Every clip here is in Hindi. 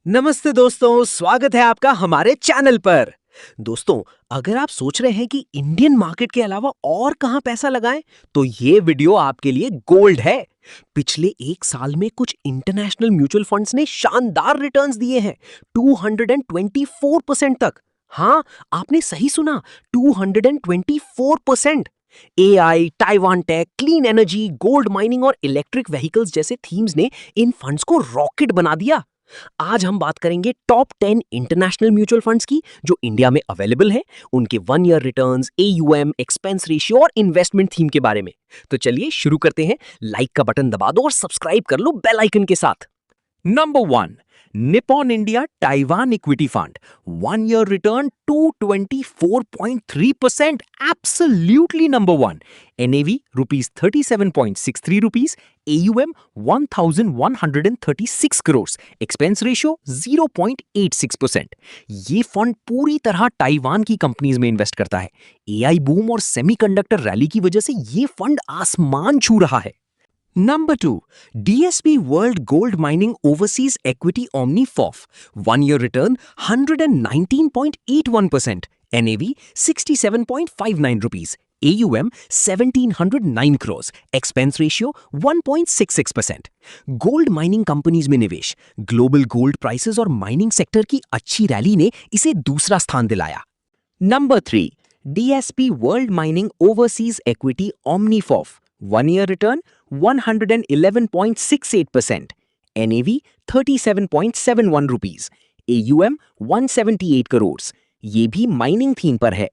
नमस्ते दोस्तों, स्वागत है आपका हमारे चैनल पर। दोस्तों, अगर आप सोच रहे हैं कि इंडियन मार्केट के अलावा और कहां पैसा लगाएं, तो ये वीडियो आपके लिए गोल्ड है। पिछले एक साल में कुछ इंटरनेशनल म्यूचुअल फंड्स ने शानदार रिटर्न्स दिए हैं, 224% तक। हाँ, आपने सही सुना, 224%। AI, Taiwan tech, clean energy, gold mining और इलेक्ट्रिक व्हीकल्स जैसे थीम्स ने इन फंड्स को रॉकेट बना दिया। आज हम बात करेंगे टॉप 10 इंटरनेशनल म्यूचुअल फंड्स की जो इंडिया में अवेलेबल हैं, उनके 1 year returns, AUM, expense ratio और इन्वेस्टमेंट थीम के बारे में। तो चलिए शुरू करते हैं। लाइक का बटन दबा दो और सब्सक्राइब कर लो बेल आइकन के साथ। Number 1, Nippon India Taiwan equity fund, 1 year return 224.3%, absolutely number 1। NAV rupees 37.63 rupees, AUM 1136 crore, expense ratio 0.86%। ये फंड पूरी तरह ताइवान की कंपनीज में इन्वेस्ट करता है। AI बूम और सेमीकंडक्टर रैली की वजह से ये फंड आसमान छू रहा है। Number 2, DSP World Gold Mining Overseas Equity OmniFOF, 1 year return 119.81%, NAV 67.59 rupees, AUM 1709 crores, expense ratio 1.66%। Gold mining companies में निवेश, ग्लोबल गोल्ड प्राइसेस और माइनिंग सेक्टर की अच्छी रैली ने इसे दूसरा स्थान दिलाया। Number 3, DSP World Mining Overseas Equity OmniFOF, 1 year return 111.68%, NAV 37.71 rupees, AUM 178 crores। ये भी माइनिंग थीम पर है।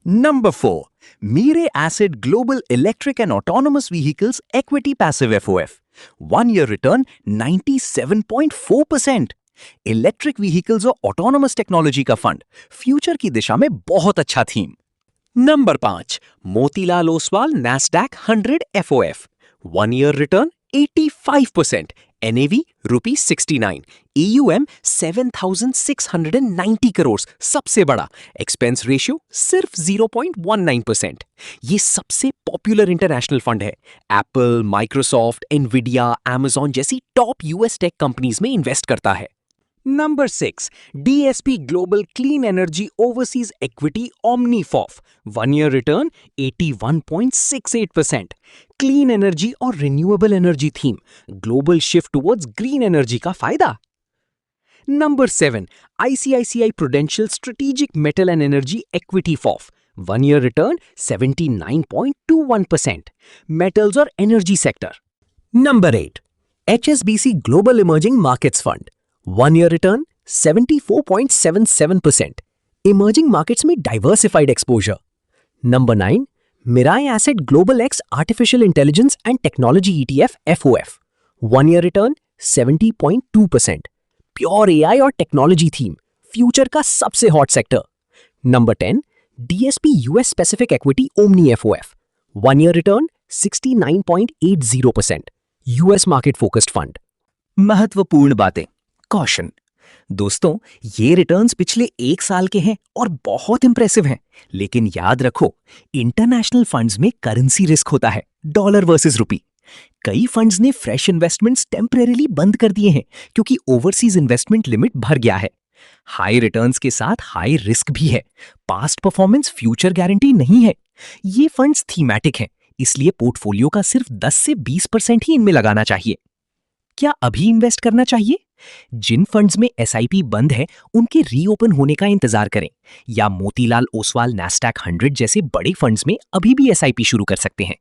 Number 4, Mirae Asset Global Electric and Autonomous Vehicles Equity Passive FOF, 1 year return 97.4%। Electric vehicles और ऑटोनोमस टेक्नोलॉजी का फंड, फ्यूचर की दिशा में बहुत अच्छा theme. Number 5, Motilal Oswal Nasdaq 100 FOF, 1 year return 85%, NAV rupees 69, AUM 7690 crore, सबसे बड़ा, एक्सपेंस रेशियो सिर्फ 0.19%। ये सबसे पॉपुलर इंटरनेशनल फंड है। एप्पल, माइक्रोसॉफ्ट, एनवीडिया, Amazon जैसी टॉप US टेक कंपनीज में इन्वेस्ट करता है। Number 6, DSP Global Clean Energy Overseas Equity OmniFOF, 1 year return 81.68%। Clean energy और renewable energy theme, global shift towards green energy का फायदा। Number 7, ICICI Prudential Strategic Metal and Energy Equity FOF, 1 year return 79.21%, metals और energy sector. Number 8, HSBC Global Emerging Markets Fund, 1 year return 74.77%, emerging markets में diversified exposure. Number 9, Mirae asset global X artificial intelligence and technology ETF FOF, 1 year return 70.2%, pure AI और टेक्नोलॉजी थीम, फ्यूचर का सबसे hot sector. Number 10, DSP US specific equity omni FOF, 1 year return 69.80%, US market focused fund. महत्वपूर्ण बातें, कॉशन। दोस्तों, ये रिटर्न्स पिछले एक साल के हैं और बहुत इंप्रेसिव हैं, लेकिन याद रखो, इंटरनेशनल फंड्स में करेंसी रिस्क होता है, डॉलर वर्सेस रुपी। कई फंड्स ने फ्रेश इन्वेस्टमेंट्स टेम्परेरीली बंद कर दिए हैं क्योंकि ओवरसीज इन्वेस्टमेंट लिमिट भर गया है। हाई रिटर्न्स के साथ हाई रिस्क भी है। पास्ट परफॉर्मेंस फ्यूचर गारंटी नहीं है। ये फंड्स थीमैटिक हैं, इसलिए पोर्टफोलियो का सिर्फ 10 से 20% ही इनमें लगाना चाहिए। क्या अभी इन्वेस्ट करना चाहिए? जिन फंड्स में SIP बंद है, उनके रीओपन होने का इंतजार करें, या मोतीलाल ओसवाल नैस्डैक 100 जैसे बड़े फंड्स में अभी भी SIP शुरू कर सकते हैं।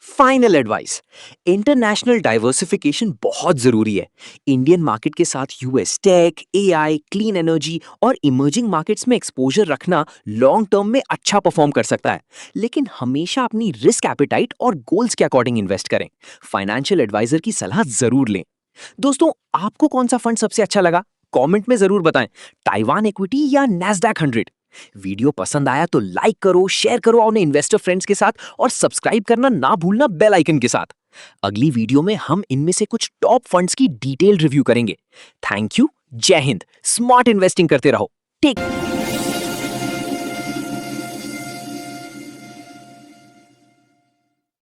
फाइनल एडवाइस, इंटरनेशनल डाइवर्सिफिकेशन बहुत जरूरी है। इंडियन मार्केट के साथ US tech, AI, clean energy और इमर्जिंग मार्केट्स में एक्सपोजर रखना लॉन्ग टर्म में अच्छा परफॉर्म कर सकता है, लेकिन हमेशा अपनी रिस्क एपेटाइट और गोल्स के अकॉर्डिंग इन्वेस्ट करें। फाइनेंशियल एडवाइजर की सलाह जरूर लें। दोस्तों, आपको कौन सा फंड सबसे अच्छा लगा? कमेंट में जरूर बताएं, ताइवान इक्विटी या नैस्डैक 100। वीडियो पसंद आया तो लाइक करो, शेयर करो अपने इन्वेस्टर फ्रेंड्स के साथ और सब्सक्राइब करना ना भूलना बेल आइकन के साथ। अगली वीडियो में हम इनमें से कुछ टॉप फंड्स की डिटेल रिव्यू करेंगे। थैंक यू, जय हिंद, स्मार्ट इन्वेस्टिंग करते रहो। टेक